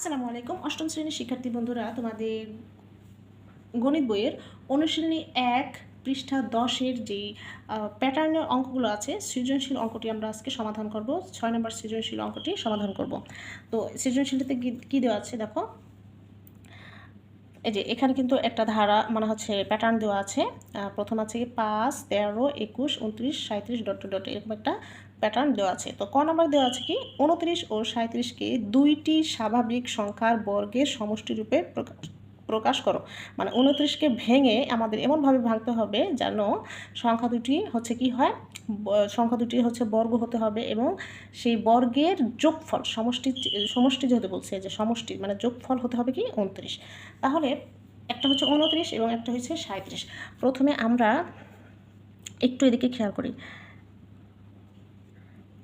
আসসালামু আলাইকুম। অষ্টম শ্রেণীর শিক্ষার্থী বন্ধুরা, তোমাদের গণিত বইয়ের অনুশীলনী ১ পৃষ্ঠা ১০-এর যেই প্যাটার্নের অঙ্কগুলো আছে, সৃজনশীল অঙ্কটি আমরা আজকে সমাধান করব। ৬ নম্বর সৃজনশীল অঙ্কটি সমাধান করব। তো সৃজনশীলটাতে কী দেওয়া আছে দেখো। এই যে এখানে কিন্তু একটা ধারা মানে হচ্ছে প্যাটার্ন দেওয়া আছে। প্রথম আছে ৫, ১৩, ২১, ২৯, ৩৭ ডট ডট এরকম একটা প্যাটার্ন দেওয়া আছে। তো ক নাম্বার দেওয়া আছে কি ২৯ ও ৩৭কে দুইটি স্বাভাবিক সংখ্যার বর্গের সমষ্টি রূপে প্রকাশ করো। মানে ২৯কে ভেঙে আমাদের এমনভাবে ভাঙতে হবে যেন সংখ্যা দুটি হচ্ছে কি হয়, সংখ্যা দুটি হচ্ছে বর্গ হতে হবে এবং সেই বর্গের যোগফল সমষ্টি যেহেতু বলছে যে সমষ্টি মানে যোগফল হতে হবে কি ২৯। তাহলে একটা হচ্ছে ২৯ এবং একটা হচ্ছে ৩৭। প্রথমে আমরা একটু এদিকে খেয়াল করি।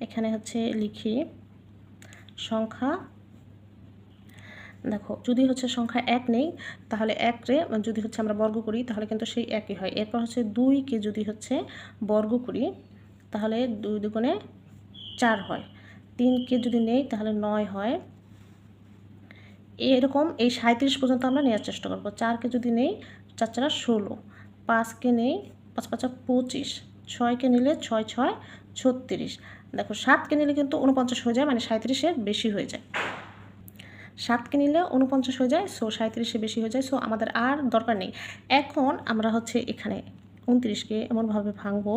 এখানে হচ্ছে লিখি সংখ্যা, দেখো যদি হচ্ছে সংখ্যা ১ নেই তাহলে ১ রে যদি হচ্ছে আমরা বর্গ করি তাহলে কিন্তু সেই একই হয়। এরপর হচ্ছে ২কে যদি হচ্ছে বর্গ করি তাহলে ২ দুগুণে ৪ হয়। ৩কে যদি নেই তাহলে ৯ হয়। এরকম এই ৩৭ পর্যন্ত আমরা নেওয়ার চেষ্টা করব। ৪কে যদি নেই ৪ ৪ ১৬, ৫কে নেই ৫ ৫ ২৫, ৬কে নিলে ৬ ৬ ৩৬। দেখো ৭কে নিলে কিন্তু ৪৯ হয়ে যায়, মানে ৩৭-এর বেশি হয়ে যায়। ৭কে নিলে ৪৯ হয়ে যায়, সো ৩৭-এর বেশি হয়ে যায়, সো আমাদের আর দরকার নেই। এখন আমরা হচ্ছে এখানে ২৯কে এমনভাবে ভাঙবো,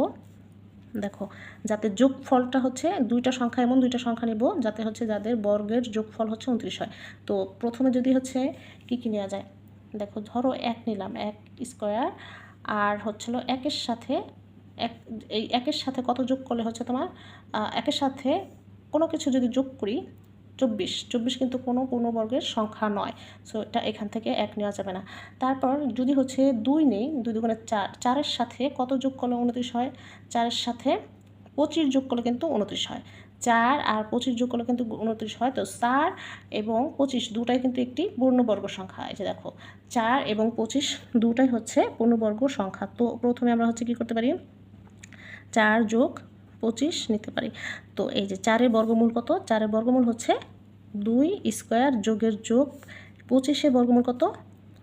দেখো যাতে যোগফলটা হচ্ছে দুইটা সংখ্যা, এমন দুইটা সংখ্যা নিব যাতে হচ্ছে যাদের বর্গের যোগফল হচ্ছে ২৯ হয়। তো প্রথমে যদি হচ্ছে কী নেওয়া যায়, দেখো ধরো ১ নিলাম, ১ স্কোয়ার, আর হচ্ছিল ১-এর সাথে এই ১-এর সাথে কত যোগ করলে হচ্ছে তোমার ১-এর সাথে কোনো কিছু যদি যোগ করি ২৪ কিন্তু কোনো পূর্ণবর্গের সংখ্যা নয়, সো এটা এখান থেকে ১ নেওয়া যাবে না। তারপর যদি হচ্ছে ২ নেই, ২ দুগুণে ৪, ৪-এর সাথে কত যোগ করলে ২৯ হয়, ৪-এর সাথে ২৫ যোগ করলে কিন্তু ২৯ হয়। ৪ আর ২৫ যোগ করলে কিন্তু ২৯ হয়। তো ৪ এবং ২৫ দুটাই কিন্তু একটি পূর্ণবর্গ সংখ্যা। এই যে দেখো ৪ এবং ২৫ দুটাই হচ্ছে পূর্ণবর্গ সংখ্যা। তো প্রথমে আমরা হচ্ছে কী করতে পারি, ৪ যোগ ২৫ নিতে পারি। তো এই যে ৪-এর বর্গমূল কত, ৪-এর বর্গমূল হচ্ছে ২ স্কোয়ার যোগের যোগ ২৫-এর বর্গমূল কত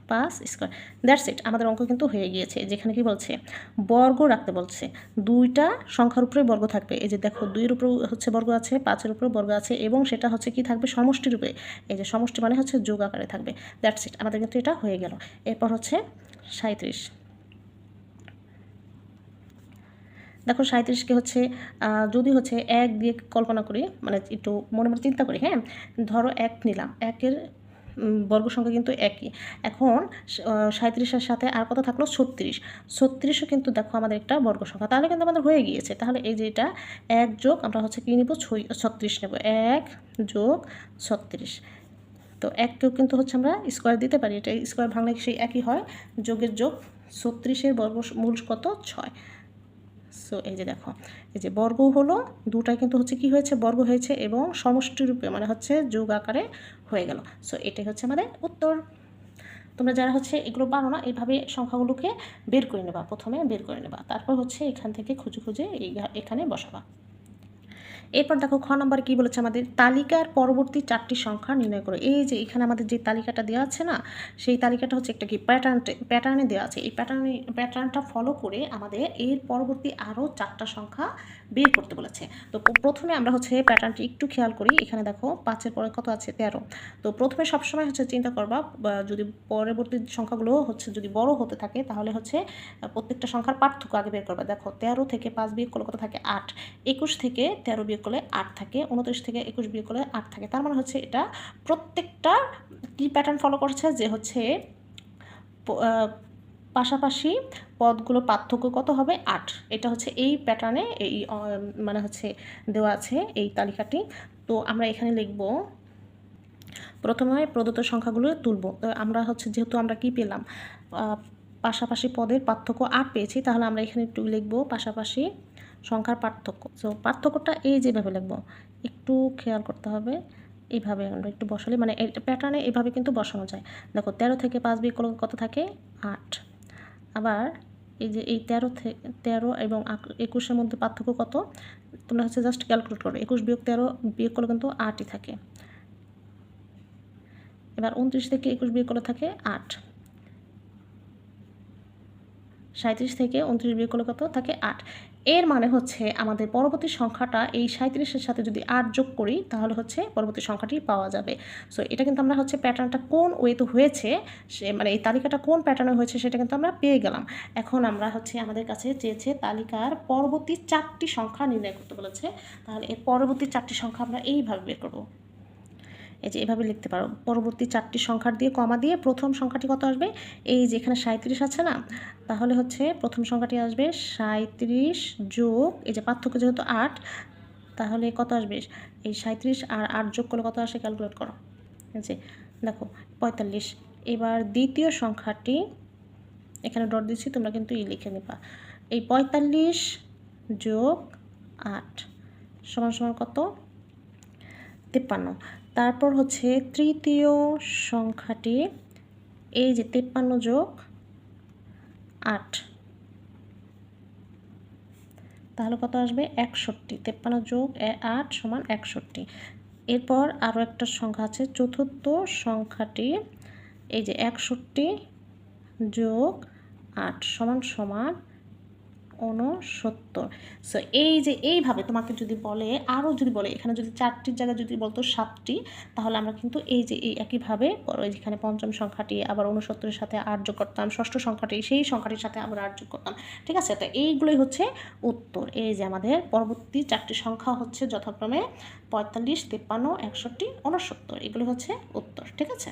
৫ স্কোয়ার। দ্যাটস ইট, আমাদের অঙ্ক কিন্তু হয়ে গিয়েছে। যেখানে কি বলছে বর্গ রাখতে বলছে, দুইটা সংখ্যার উপরে বর্গ থাকবে। এই যে দেখো ২-এর উপরে হচ্ছে বর্গ আছে, ৫-এর উপরে বর্গ আছে এবং সেটা হচ্ছে কি থাকবে সমষ্টি রূপে। এই যে সমষ্টি মানে হচ্ছে যোগ আকারে থাকবে। দ্যাটস ইট, আমাদের কিন্তু এটা হয়ে গেল। এরপর হচ্ছে ৩৭। দেখো ৩৭কে হচ্ছে যদি হচ্ছে ১ দিয়ে কল্পনা করি, মানে একটু মনে মনে চিন্তা করি, হ্যাঁ ধরো ১ নিলাম, ১-এর বর্গ সংখ্যা কিন্তু একই। এখন ৩৭-এর সাথে আর কত থাকলো ৩৬, ৩৬ও কিন্তু দেখো আমাদের একটা বর্গ সংখ্যা, তাহলে কিন্তু আমাদের হয়ে গিয়েছে। তাহলে এই যে এটা ১ যোগ আমরা হচ্ছে কী নিব ৩৬ নেব, ১ যোগ ৩৬। তো ১কেও কিন্তু হচ্ছে আমরা স্কোয়ার দিতে পারি, এটা স্কোয়ার ভাঙলে সেই একই হয়, যোগের যোগ ৩৬-এর বর্গমূল কত ৬। সো এই যে দেখো এই যে বর্গ হলো দুটাই কিন্তু হচ্ছে কি হয়েছে বর্গ হয়েছে এবং সমষ্টি রূপে মানে হচ্ছে যোগ আকারে হয়ে গেল। সো এটাই হচ্ছে আমাদের উত্তর। তোমরা যারা হচ্ছে এগুলো পারো না, এইভাবে সংখ্যাগুলোকে বের করে নেবা, প্রথমে বের করে নেবা, তারপর হচ্ছে এখান থেকে খুঁজে খুঁজে এখানে বসাবা। এরপর দেখো খ নম্বরে কী বলেছে আমাদের, তালিকার পরবর্তী 4টি সংখ্যা নির্ণয় করো। এই যে এখানে আমাদের যে তালিকাটা দেওয়া আছে না, সেই তালিকাটা হচ্ছে একটা কি প্যাটার্নে দেওয়া আছে। এই প্যাটার্নটা ফলো করে আমাদের এর পরবর্তী আরও 4টা সংখ্যা বের করতে বলেছে। তো প্রথমে আমরা হচ্ছে প্যাটার্নটি একটু খেয়াল করি। এখানে দেখো 5-এর পরে কত আছে 13। তো প্রথমে সবসময় হচ্ছে চিন্তা করবা, যদি পরবর্তী সংখ্যাগুলো হচ্ছে যদি বড় হতে থাকে তাহলে হচ্ছে প্রত্যেকটা সংখ্যার পার্থক্য আগে বের করবা। দেখো 13 থেকে 5 বিয়োগ করলে কত থাকে 8, 21 থেকে 13 বিয়োগ করলে 8 থাকে, 29 থেকে 21 বিয়োগ করলে 8 থাকে। তার মানে হচ্ছে এটা প্রত্যেকটা কি প্যাটার্ন ফলো করছে, যে হচ্ছে পাশাপাশি পদগুলোর পার্থক্য কত হবে 8। এটা হচ্ছে এই প্যাটার্নে এই মানে হচ্ছে দেওয়া আছে এই তালিকাটি। তো আমরা এখানে লিখব, প্রথমে প্রদত্ত সংখ্যাগুলো তুলব। তো আমরা হচ্ছে যেহেতু আমরা কি পেলাম পাশাপাশি পদের পার্থক্য 8 পেয়েছি, তাহলে আমরা এখানে একটু লিখব পাশাপাশি সংখ্যার পার্থক্য। সো পার্থক্যটা এই যেভাবে লিখব, একটু খেয়াল করতে হবে, এইভাবে আমরা একটু বসালে মানে এই প্যাটার্নে এভাবে কিন্তু বসানো যায়। দেখো 13 থেকে 5 বিয়োগ করলে কত থাকে 8। আবার এই যে এই 13 এবং 21-এর মধ্যে পার্থক্য কত, তোমরা হচ্ছে জাস্ট ক্যালকুলেট করো, 21 বিয়োগ 13 বিয়োগ করলে কিন্তু 8ই থাকে। এবার 29 থেকে 21 বিয়োগ করলে থাকে 8, 37 থেকে 29 বিয়োগ করলে কত থাকে 8। এর মানে হচ্ছে আমাদের পরবর্তী সংখ্যাটা এই 37-এর সাথে যদি 8 যোগ করি তাহলে হচ্ছে পরবর্তী সংখ্যাটি পাওয়া যাবে। সো এটা কিন্তু আমরা হচ্ছে প্যাটার্নটা কোন ওয়েতে হয়েছে, সে মানে এই তালিকাটা কোন প্যাটার্নে হয়েছে সেটা কিন্তু আমরা পেয়ে গেলাম। এখন আমরা হচ্ছে আমাদের কাছে চেয়েছে তালিকার পরবর্তী 4টি সংখ্যা নির্ণয় করতে বলেছে। তাহলে এর পরবর্তী 4টি সংখ্যা আমরা এইভাবে বের করব। এই যে এভাবে লিখতে পারো, পরবর্তী 4টি সংখ্যার দিয়ে কমা দিয়ে প্রথম সংখ্যাটি কত আসবে, এই যেখানে 37 আছে না, তাহলে হচ্ছে প্রথম সংখ্যাটি আসবে 37 যোগ এই যে পার্থক্য যেহেতু 8, তাহলে কত আসবে, এই 37 আর 8 যোগ করলে কত আসে ক্যালকুলেট করো। এই যে দেখো 45। এবার দ্বিতীয় সংখ্যাটি এখানে ডট দিচ্ছি, তোমরা কিন্তু লিখে নিবা। এই 45 যোগ 8 সমান সমান কত, 53। তারপর হচ্ছে তৃতীয় সংখ্যাটি এই যে 53 যোগ 8, তাহলে কত আসবে 61। 53 যোগ 8 সমান 61। এরপর আরও একটা সংখ্যা আছে, চতুর্থ সংখ্যাটি এই যে 61 যোগ 8 সমান সমান 69। সো এই যে এইভাবে তোমাকে যদি বলে, আরও যদি বলে এখানে যদি 4টির জায়গায় যদি বলতো 7টি, তাহলে আমরা কিন্তু এই যে এই একইভাবে যেখানে পঞ্চম সংখ্যাটি আবার 69-এর সাথে 8 যোগ করতাম, ষষ্ঠ সংখ্যাটি সেই সংখ্যাটির সাথে আবার 8 যোগ করতাম। ঠিক আছে, তো এইগুলোই হচ্ছে উত্তর। এই যে আমাদের পরবর্তী 4টি সংখ্যা হচ্ছে যথাক্রমে 45, 53, 61, 69, এগুলো হচ্ছে উত্তর। ঠিক আছে,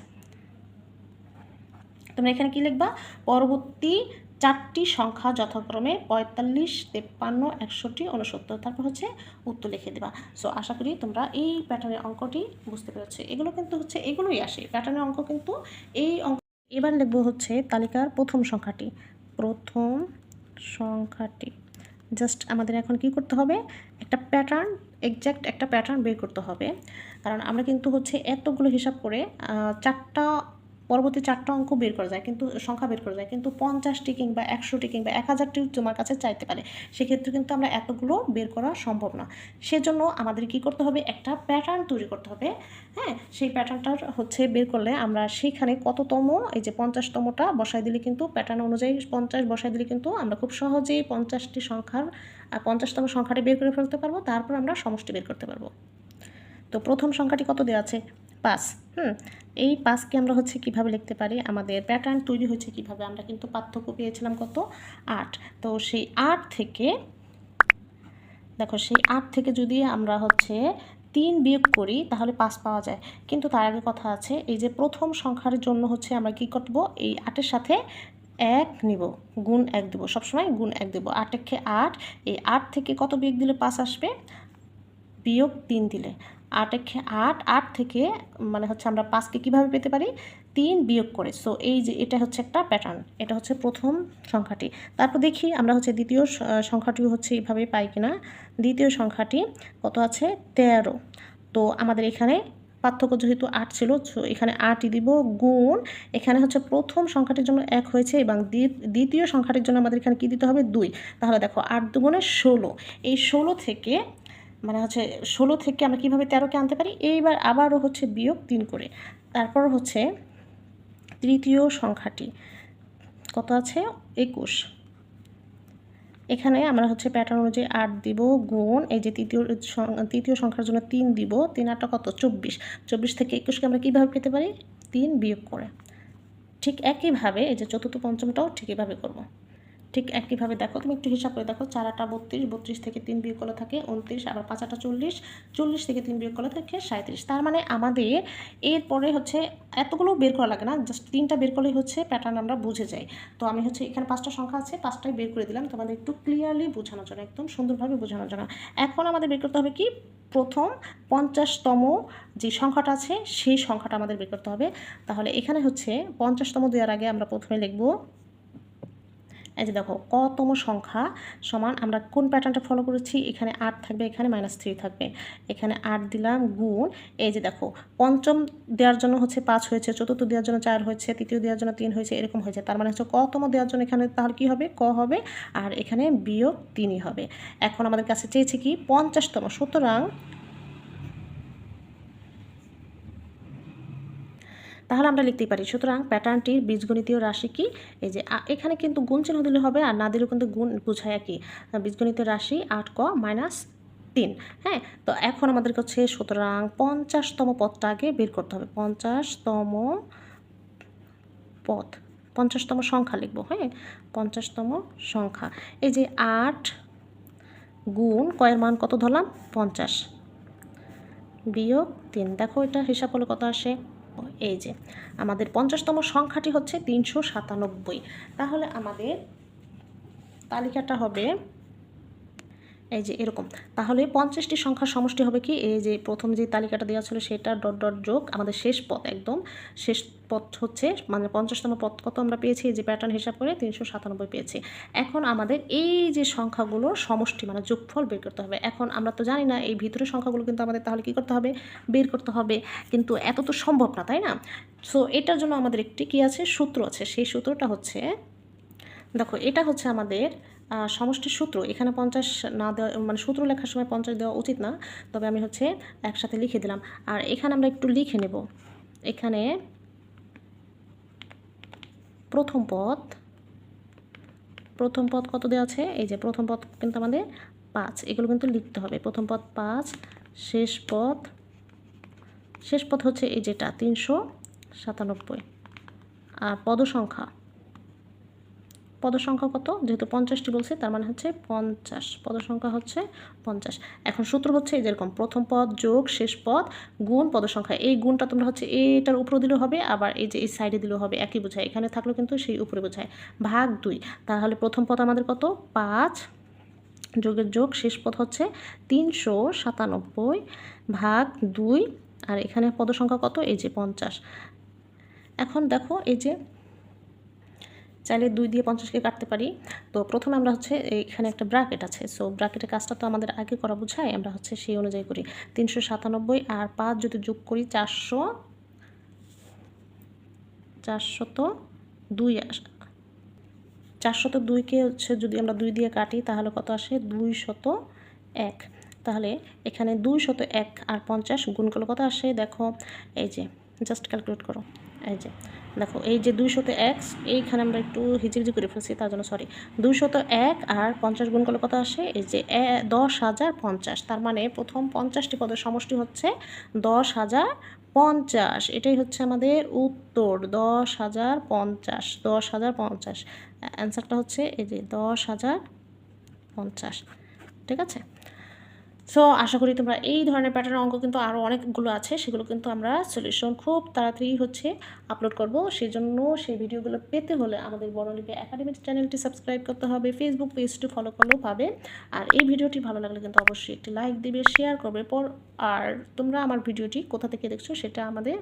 তোমরা এখানে কি লিখবা, পরবর্তী 4টি সংখ্যা যথাক্রমে 45, 53, 61, 69, তারপর হচ্ছে উত্তর লিখে দেবা। সো আশা করি তোমরা এই প্যাটার্নের অঙ্কটি বুঝতে পেরেছো। এগুলো কিন্তু হচ্ছে এগুলোই আসে প্যাটার্নের অঙ্ক, কিন্তু এই অঙ্ক। এবার লিখবো হচ্ছে তালিকার প্রথম সংখ্যাটি। প্রথম সংখ্যাটি জাস্ট আমাদের এখন কি করতে হবে, একটা প্যাটার্ন, এক্স্যাক্ট একটা প্যাটার্ন বের করতে হবে। কারণ আমরা কিন্তু হচ্ছে এতগুলো হিসাব করে পরবর্তী 4টা অঙ্ক বের করা যায়, কিন্তু সংখ্যা বের করা যায়, কিন্তু 50টি কিংবা 100টি কিংবা 1000টি তোমার কাছে চাইতে পারে, সেক্ষেত্রে কিন্তু আমরা এতগুলো বের করা সম্ভব না। সেজন্য আমাদের কি করতে হবে, একটা প্যাটার্ন তৈরি করতে হবে। হ্যাঁ, সেই প্যাটার্নটার হচ্ছে বের করলে আমরা সেইখানে কততম, এই যে 50তমটা বসাই দিলে কিন্তু প্যাটার্ন অনুযায়ী 50 বসাই দিলে কিন্তু আমরা খুব সহজেই 50টি সংখ্যার 50তম সংখ্যাটি বের করে ফেলতে পারবো। তারপর আমরা সমষ্টি বের করতে পারবো। তো প্রথম সংখ্যাটি কত দেওয়া আছে, 5। এই 5কে আমরা হচ্ছে কিভাবে লিখতে পারি, আমাদের প্যাটার্ন তৈরি হয়েছে কিভাবে, আমরা কিন্তু পার্থক্য পেয়েছিলাম কত, 8। তো সেই 8 থেকে দেখো, সেই 8 থেকে যদি আমরা হচ্ছে 3 বিয়োগ করি তাহলে 5 পাওয়া যায়। কিন্তু তার আগে কথা আছে, এই যে প্রথম সংখ্যার জন্য হচ্ছে আমরা কি করব, এই 8-এর সাথে 1 নিব, গুণ 1 দেবো, সবসময় গুণ 1 দেবো। 8 একে 8, এই 8 থেকে কত বিয়োগ দিলে 5 আসবে, বিয়োগ 3 দিলে। 8 একে 8, 8 থেকে মানে হচ্ছে আমরা 5কে কীভাবে পেতে পারি, 3 বিয়োগ করে। সো এই যে এটা হচ্ছে একটা প্যাটার্ন, এটা হচ্ছে প্রথম সংখ্যাটি। তারপর দেখি আমরা হচ্ছে দ্বিতীয় সংখ্যাটিও হচ্ছে এইভাবে পাই কিনা। দ্বিতীয় সংখ্যাটি কত আছে, 13। তো আমাদের এখানে পার্থক্য যেহেতু 8 ছিল, সো এখানে 8ই দিব, গুণ এখানে হচ্ছে প্রথম সংখ্যাটির জন্য 1 হয়েছে এবং দ্বিতীয় সংখ্যাটির জন্য আমাদের এখানে কী দিতে হবে, 2। তাহলে দেখো 8 দুগুণে 16। এই 16 থেকে মানে হচ্ছে 16 থেকে আমরা কীভাবে 13কে আনতে পারি, এইবার আবারও হচ্ছে বিয়োগ 3 করে। তারপর হচ্ছে তৃতীয় সংখ্যাটি কত আছে, 21। এখানে আমরা হচ্ছে প্যাটার্ন অনুযায়ী 8 দিব, গুণ এই যে তৃতীয় সংখ্যার জন্য 3 দিব, 3 8 কত, 24। 24 থেকে 21কে আমরা কীভাবে পেতে পারি, 3 বিয়োগ করে। ঠিক একইভাবে এই যে চতুর্থ পঞ্চমটাও ঠিক এভাবে করব। ঠিক একইভাবে দেখো, তুমি একটু হিসাব করে দেখো, 4 8 32, 32 থেকে 3 বিয়োগ করলে থাকে 29, আবার 5 8 40, 40 থেকে 3 বিয়োগ করলে থাকে 37। তার মানে আমাদের এরপরে হচ্ছে এতগুলো বের করা লাগে না, জাস্ট 3টা বের করলেই হচ্ছে প্যাটার্ন আমরা বুঝে যাই। তো আমি হচ্ছে এখানে 5টা সংখ্যা আছে, 5টাই বের করে দিলাম তোমাদের একটু ক্লিয়ারলি বোঝানোর জন্য, একদম সুন্দরভাবে বোঝানোর জন্য। এখন আমাদের বের করতে হবে কি, প্রথম 50তম যে সংখ্যাটা আছে সেই সংখ্যাটা আমাদের বের করতে হবে। তাহলে এখানে হচ্ছে 50তম দেওয়ার আগে আমরা প্রথমে লিখব, এই যে দেখো কতম সংখ্যা সমান, আমরা কোন প্যাটার্নটা ফলো করেছি, এখানে 8 থাকবে, এখানে -3 থাকবে, এখানে 8 দিলাম, গুণ এই যে দেখো পঞ্চম দেওয়ার জন্য হচ্ছে 5 হয়েছে, চতুর্থ দেওয়ার জন্য 4 হয়েছে, তৃতীয় দেওয়ার জন্য 3 হয়েছে, এরকম হয়েছে। তার মানে হচ্ছে কতম দেওয়ার জন্য এখানে তাহলে কী হবে, ক হবে, আর এখানে বিয়োগ 3ই হবে। এখন আমাদের কাছে চেয়েছে কি 50তম, সুতরাং তাহলে আমরা লিখতেই পারি। সুতরাং প্যাটার্নটির বীজগণিতীয় রাশি কি? এই যে এখানে কিন্তু গুণ চিহ্ন দিলে হবে, আর না দিলেও কিন্তু গুণ বোঝায় কি। বীজগণিতীয় রাশি 8 ক -3। হ্যাঁ, তো এখন আমাদেরকে হচ্ছে সুতরাং 50তম পদটা আগে বের করতে হবে। 50তম পদ, 50তম সংখ্যা লিখব। হ্যাঁ, 50তম সংখ্যা। এই যে 8 গুণ কয়ের মান কত ধরলাম? 50 বিয়োগ 3। দেখো এটা হিসাব করলে কত আসে? এই যে আমাদের 50তম সংখ্যাটি হচ্ছে 397। তাহলে আমাদের তালিকাটা হবে এই যে এরকম। তাহলে 50টি সংখ্যার সমষ্টি হবে কি? এই যে প্রথম যে তালিকাটা দেওয়া ছিল সেটা ডট ডট যোগ আমাদের শেষ পদ, একদম শেষ পদ হচ্ছে মানে 50তম পদ কত আমরা পেয়েছি, এই যে প্যাটার্ন হিসাব করে 397 পেয়েছি। এখন আমাদের এই যে সংখ্যাগুলোর সমষ্টি মানে যোগফল বের করতে হবে। এখন আমরা তো জানি না এই ভিতরের সংখ্যাগুলো, কিন্তু আমাদের তাহলে কী করতে হবে? বের করতে হবে। কিন্তু এত তো সম্ভব না, তাই না? সো এটার জন্য আমাদের একটি কী আছে? সূত্র আছে। সেই সূত্রটা হচ্ছে, দেখো এটা হচ্ছে আমাদের সমষ্টির সূত্র। এখানে 50 না দেওয়া মানে সূত্র লেখার সময় 50 দেওয়া উচিত না, তবে আমি হচ্ছে একসাথে লিখে দিলাম। আর এখানে আমরা একটু লিখে নেব। এখানে প্রথম পদ কত দেওয়া আছে? এই যে প্রথম পদ কিন্তু আমাদের 5, এগুলো কিন্তু লিখতে হবে। প্রথম পদ 5, শেষ পদ হচ্ছে এই যেটা 397। আর পদ সংখ্যা কত? যেহেতু 50টি বলছে তার মানে হচ্ছে 50। পদ সংখ্যা হচ্ছে 50। এখন সূত্র হচ্ছে এই যেরকম, প্রথম পদ যোগ শেষ পদ গুণ পদ সংখ্যা। এই গুণটা তোমরা হচ্ছে এটার উপরে দিলেও হবে, আবার এই যে এই সাইডে দিলেও হবে, একই বোঝায়। এখানে থাকলেও কিন্তু সেই উপরে বোঝায়। ভাগ 2। তাহলে প্রথম পদ আমাদের কত? 5 যোগের যোগ শেষ পদ হচ্ছে 397 ভাগ 2। আর এখানে পদ সংখ্যা কত? এই যে 50। এখন দেখো এই যে চাইলে 2 দিয়ে 50কে কাটতে পারি। তো প্রথমে আমরা হচ্ছে এখানে একটা ব্র্যাকেট আছে, সো ব্র্যাকেটের কাজটা তো আমাদের আগে করা বোঝায়, আমরা হচ্ছে সেই অনুযায়ী করি। 397 আর 5 যদি যোগ করি 402 আসে। 402কে হচ্ছে যদি আমরা 2 দিয়ে কাটি তাহলে কত আসে? 201। তাহলে এখানে 201 আর 50 গুণ করলে কত আসে? দেখো এই যে জাস্ট ক্যালকুলেট করো। এই যে দেখো এই যে 201, এইখানে আমরা একটু হিজিবিজি করে ফেলছি, তার জন্য সরি। 201 আর 50 গুণ করলে কত আসে? এই যে 10,050। তার মানে প্রথম 50টি পদের সমষ্টি হচ্ছে 10,050। এটাই হচ্ছে আমাদের উত্তর, 10,050। 10,050 অ্যান্সারটা হচ্ছে এই যে 10,050। ঠিক আছে? সো আশা করি তোমরা এই ধরনের প্যাটার্ন অঙ্ক কিন্তু আরও অনেকগুলো আছে, সেগুলো কিন্তু আমরা সলিউশন খুব তাড়াতাড়ি হচ্ছে আপলোড করব। সেই জন্য সেই ভিডিওগুলো পেতে হলে আমাদের বর্ণলিপি একাডেমি চ্যানেলটি সাবস্ক্রাইব করতে হবে, ফেসবুক পেজটি ফলো করলেও পাবে। আর এই ভিডিওটি ভালো লাগলে কিন্তু অবশ্যই একটি লাইক দিবে, শেয়ার করবে। আর তোমরা আমার ভিডিওটি কোথা থেকে দেখছো সেটা আমাদের